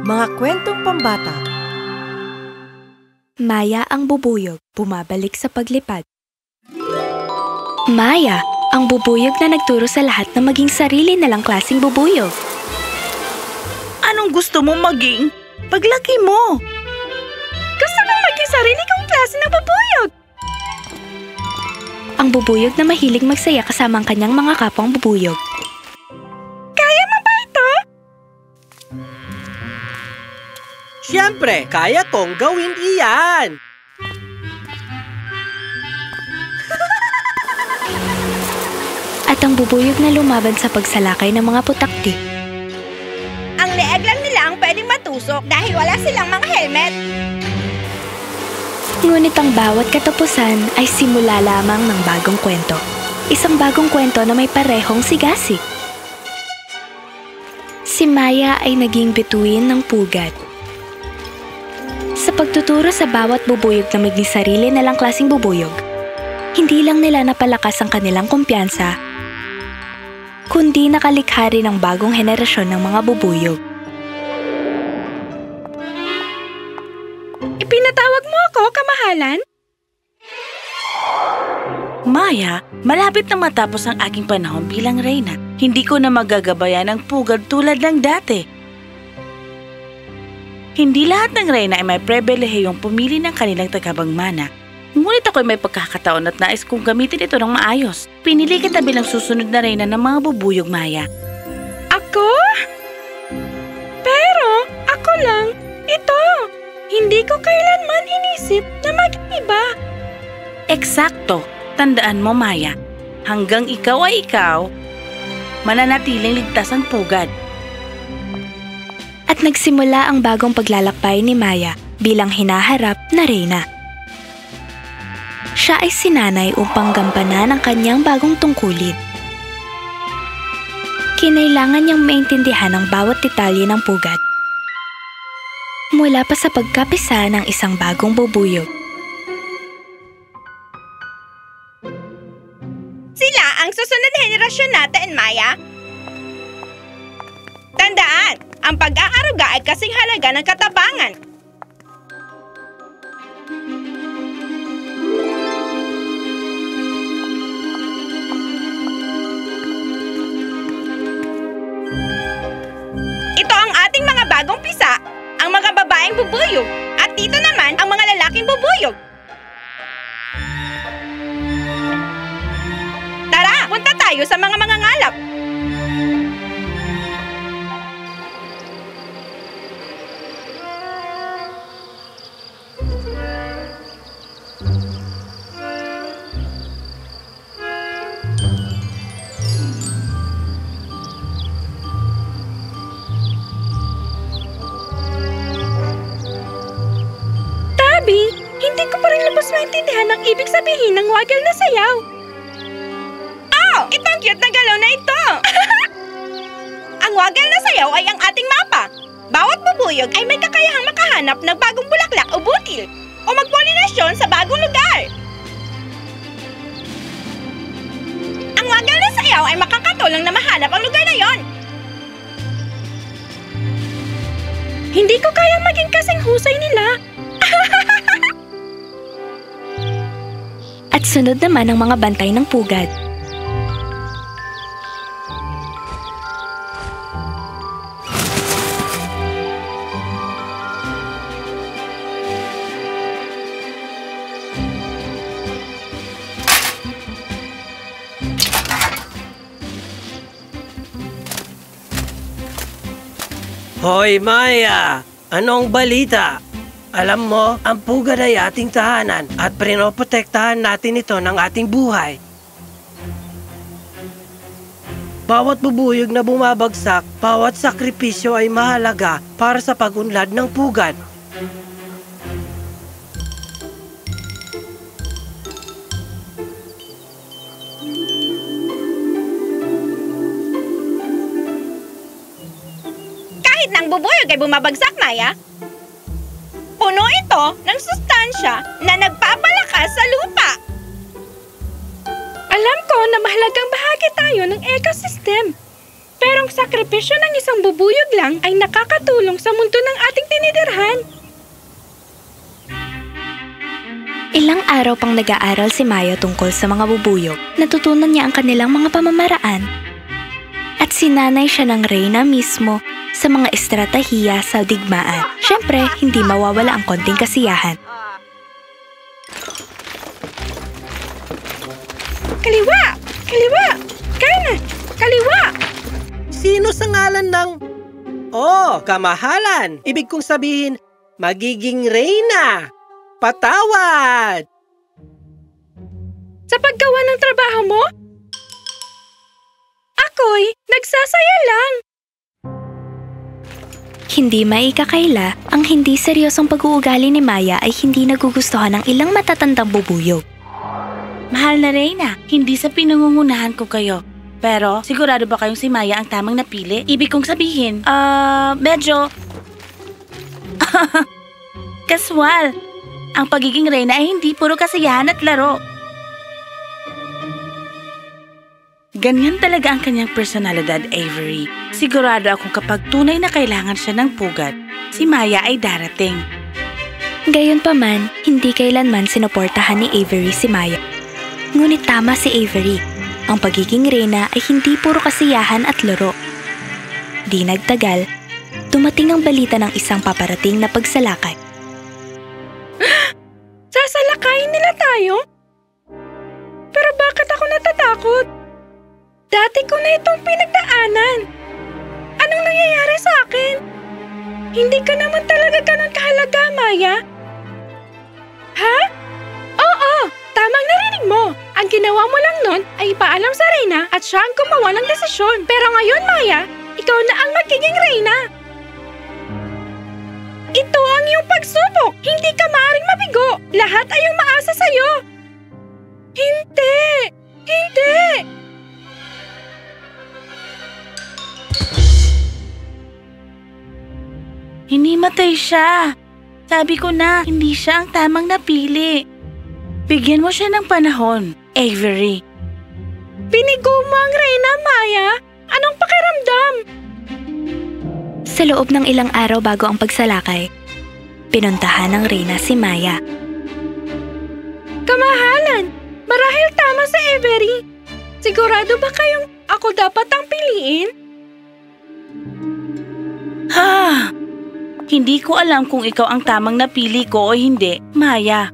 Mga kwentong pambata. Maya ang bubuyog, bumabalik sa paglipad. Maya, ang bubuyog na nagturo sa lahat na maging sarili na lang klaseng bubuyog. Anong gusto mong maging? Paglaki mo! Gusto mong maging sarili kong klase ng bubuyog! Ang bubuyog na mahilig magsaya kasama ang kanyang mga kapwang bubuyog. Kaya mo ba ito? Siyempre, kaya kong gawin iyan! At ang bubuyog na lumaban sa pagsalakay ng mga putakti. Ang leeg lang nila ang pwedeng matusok dahil wala silang mga helmet. Ngunit ang bawat katapusan ay simula lamang ng bagong kwento. Isang bagong kwento na may parehong sigasig. Si Maya ay naging bituin ng pugad. Sa pagtuturo sa bawat bubuyog na maging sarili na lang klaseng bubuyog, hindi lang nila napalakas ang kanilang kumpiyansa, kundi nakalikha rin ng bagong henerasyon ng mga bubuyog. Ipinatawag mo ako, kamahalan? Maya, malapit na matapos ang aking panahon bilang reyna. Hindi ko na magagabayan ang pugad tulad ng dati. Hindi lahat ng reyna ay may pribilehiyong pumili ng kanilang tagapagmana. Ngunit ako'y may pagkakataon at nais kong gamitin ito ng maayos. Pinili kita bilang susunod na reyna ng mga bubuyog, Maya. Ako? Pero ako lang, ito. Hindi ko kailanman inisip na mag-iba. Eksakto. Tandaan mo, Maya. Hanggang ikaw ay ikaw, mananatiling ligtas ang pugad. At nagsimula ang bagong paglalakbay ni Maya bilang hinaharap na reyna. Siya ay sinanay upang gampanan ang kanyang bagong tungkulin. Kinailangan niyang maintindihan ang bawat detalye ng pugad. Mula pa sa pagkapisa ng isang bagong bubuyog. Sila ang susunod na henerasyon natin, Maya. Tandaan, ang pag-aaruga ay kasing halaga ng katapangan. Ito ang ating mga bagong pisa, ang mga babaeng bubuyog, at dito naman ang mga lalaking bubuyog. Tara, punta tayo sa mga mangangalap. Hindi ko pa rin lubos maintindihan ang ibig sabihin ng wagel na sayaw. Oh! Itong cute na galaw na ito! Ang wagel na sayaw ay ang ating mapa. Bawat bubuyog ay may kakayahang makahanap ng bagong bulaklak o butil o magpolinasyon sa bagong lugar. Ang wagel na sayaw ay makakatulong na mahanap ang lugar na yon. Hindi ko kayang maging kasing husay nila. At sunod naman ang mga bantay ng pugad. Hoy, Maya! Anong balita? Alam mo, ang pugad ay ating tahanan at pinoprotektahan natin ito ng ating buhay. Bawat bubuyog na bumabagsak, bawat sakripisyo ay mahalaga para sa pag-unlad ng pugad. Kahit na ang bubuyog ay bumabagsak, Maya, puno ito ng sustansya na nagpapalakas sa lupa. Alam ko na mahalagang bahagi tayo ng ecosystem. Merong sakripisyo ng isang bubuyog lang ay nakakatulong sa mundo ng ating tinitirhan. Ilang araw pang nag-aaral si Maya tungkol sa mga bubuyog. Natutunan niya ang kanilang mga pamamaraan. At sinanay siya ng Reyna mismo sa mga estratahiya sa digmaan. Siyempre, hindi mawawala ang konting kasiyahan. Kaliwa! Kaliwa! Kanan! Kaliwa! Sino sa ngalan ng... Oh, kamahalan! Ibig kong sabihin, magiging Reyna! Patawad! Sa paggawa ng trabaho mo? Ako'y nagsasaya lang. Hindi maikakaila, ang hindi seryosong pag-uugali ni Maya ay hindi nagugustuhan ng ilang matatandang bubuyog. Mahal na Reyna, hindi sa pinangungunahan ko kayo. Pero, sigurado ba kayong si Maya ang tamang napili? Ibig kong sabihin, medyo... Kaswal. Ang pagiging Reyna ay hindi puro kasiyahan at laro. Ganyan talaga ang kanyang personalidad, Avery. Sigurado akong kapag tunay na kailangan siya ng pugad, si Maya ay darating. Gayunpaman, hindi kailanman sinuportahan ni Avery si Maya. Ngunit tama si Avery. Ang pagiging Reyna ay hindi puro kasiyahan at laro. Di nagtagal, dumating ang balita ng isang paparating na pagsalakay. Sasalakayin nila tayo? Pero bakit ako natatakot? Dati ko na itong pinagdaanan. Anong nangyayari sa akin? Hindi ka naman talaga ganun kahalaga, Maya. Ha? Oo, tamang narinig mo. Ang ginawa mo lang nun ay ipaalam sa Reyna at siya ang gumawa ng desisyon. Pero ngayon, Maya, ikaw na ang magiging Reyna. Ito ang iyong pagsubok. Hindi ka maaaring mabigo. Lahat ay umaasa sa'yo. Hindi! Hindi! Hinimatay siya. Sabi ko na, hindi siya ang tamang napili. Bigyan mo siya ng panahon, Avery. Binigo mo ang Reyna, Maya. Anong pakiramdam? Sa loob ng ilang araw bago ang pagsalakay, pinuntahan ng Reyna si Maya. Kamahalan, marahil tama sa Avery. Sigurado ba kayong ako dapat ang piliin? Hindi ko alam kung ikaw ang tamang napili ko o hindi, Maya.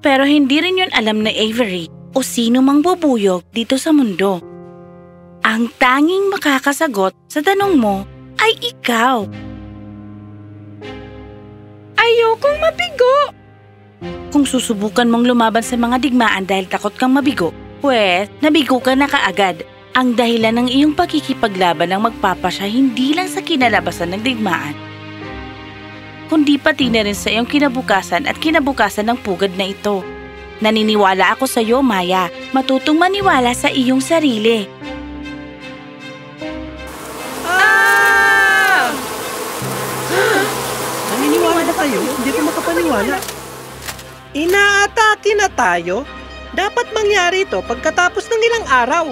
Pero hindi rin yun alam na Avery o sino mang bubuyog dito sa mundo. Ang tanging makakasagot sa tanong mo ay ikaw. Ayokong mabigo. Kung susubukan mong lumaban sa mga digmaan dahil takot kang mabigo, pues, nabigo ka na kaagad. Ang dahilan ng iyong pagkikipaglaban ang magpapasya hindi lang sa kinalabasan ng digmaan, kundi pati na rin sa iyong kinabukasan at kinabukasan ng pugad na ito. Naniniwala ako sa iyo, Maya. Matutong maniwala sa iyong sarili. Naniniwala kayo? Hindi ko makapaniwala. Inaatake na tayo? Dapat mangyari ito pagkatapos ng ilang araw.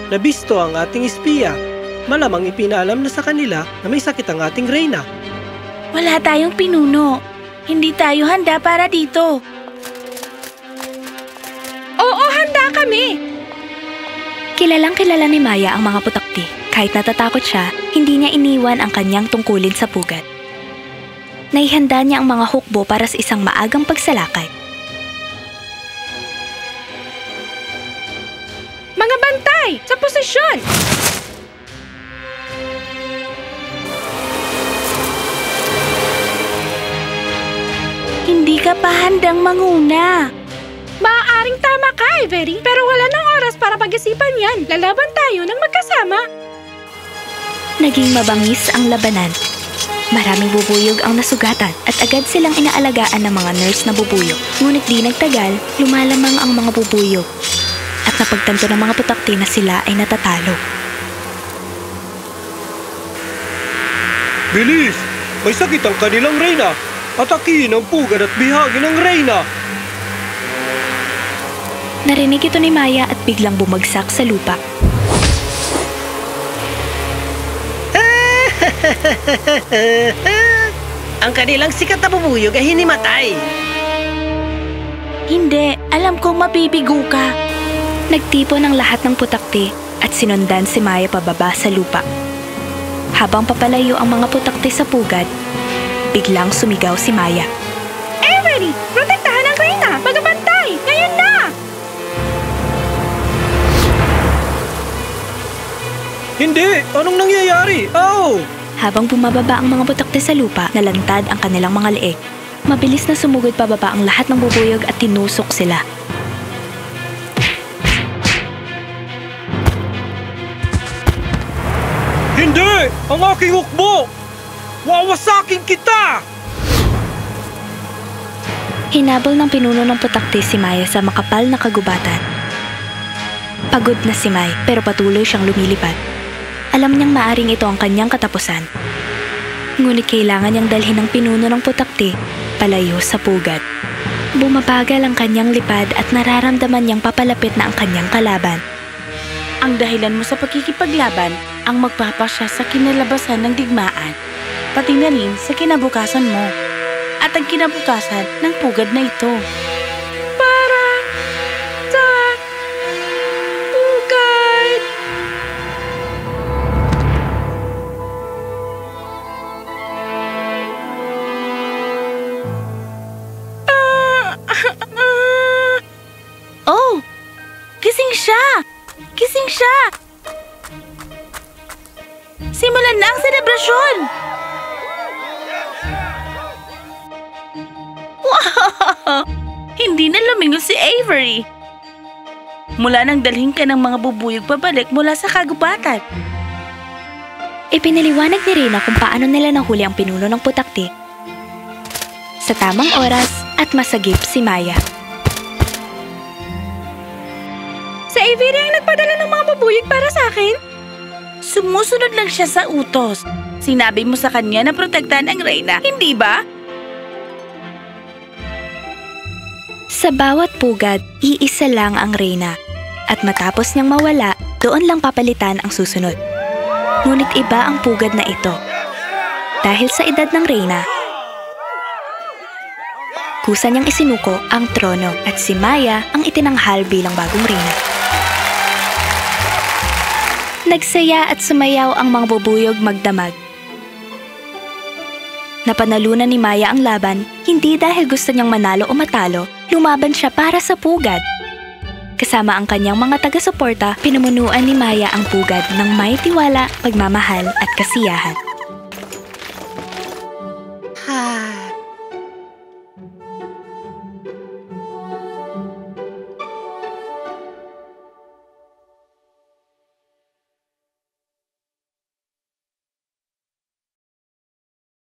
Nabisto ang ating espiya. Malamang ipinaalam na sa kanila na may sakit ang ating Reyna. Wala tayong pinuno. Hindi tayo handa para dito. Oo, handa kami. Kilalang-kilala ni Maya ang mga putakti. Kahit natatakot siya, hindi niya iniwan ang kanyang tungkulin sa pugad. Naihanda niya ang mga hukbo para sa isang maagang pagsalakay. Mga bantay, sa posisyon! Hindi ka pa handang manguna. Maaaring tama ka, Avery, pero wala nang oras para pag-isipan yan. Lalaban tayo ng magkasama. Naging mabangis ang labanan. Maraming bubuyog ang nasugatan at agad silang inaalagaan ng mga nurse na bubuyog. Ngunit di nagtagal, lumalamang ang mga bubuyog. At napagtanto ng mga putakti na sila ay natatalo. Bilis! May sakit ang kanilang Reyna! Atakihin ang pugad at bihagin ang Reyna! Narinig ito ni Maya at biglang bumagsak sa lupa. Ang kanilang sikat na bubuyog ay hinimatay. Hindi, alam kong mabibigo ka. Nagtipo ng lahat ng putakti at sinundan si Maya pababa sa lupa. Habang papalayo ang mga putakti sa pugad, biglang sumigaw si Maya. Avery, protektahan ang Reyna! Magabantay! Ngayon na! Hindi! Anong nangyayari? Oh! Habang bumababa ang mga putakti sa lupa, nalantad ang kanilang mga leeg. Mabilis na sumugod pababa ang lahat ng bubuyog at tinusok sila. Hindi! Ang aking hukbo! Wawasakin kita! Hinabol ng pinuno ng putakti si Maya sa makapal na kagubatan. Pagod na si Mai pero patuloy siyang lumilipad. Alam niyang maaring ito ang kanyang katapusan. Ngunit kailangan niyang dalhin ang pinuno ng putakti palayo sa pugad. Bumabagal ang kanyang lipad at nararamdaman niyang papalapit na ang kanyang kalaban. Ang dahilan mo sa pagkikipaglaban ang magpapasya sa kinalabasan ng digmaan, pati na rin sa kinabukasan mo at ang kinabukasan ng pugad na ito. Para sa pugad! Oh! Gising siya! Gising siya! Simulan na ang selebrasyon! Wow! Hindi na lumingon si Avery. Mula nang dalhin ka ng mga bubuyog pabalik mula sa kagubatan. Ipinaliwanag ni Reyna kung paano nila nahuli ang pinuno ng putakti. Sa tamang oras at masagip si Maya. Si Avery ang nagpadala ng mga bubuyog para sa akin? Sumusunod lang siya sa utos. Sinabi mo sa kanya na protektahan ang Reyna, hindi ba? Sa bawat pugad, iisa lang ang Reyna. At matapos niyang mawala, doon lang papalitan ang susunod. Ngunit iba ang pugad na ito. Dahil sa edad ng Reyna, kusa niyang isinuko ang trono at si Maya ang itinanghal bilang bagong Reyna. Nagsaya at sumayaw ang mga bubuyog magdamag. Napanalunan ni Maya ang laban, hindi dahil gusto niyang manalo o matalo, lumaban siya para sa pugad. Kasama ang kanyang mga taga-suporta, pinamunuan ni Maya ang pugad ng may tiwala, pagmamahal at kasiyahan.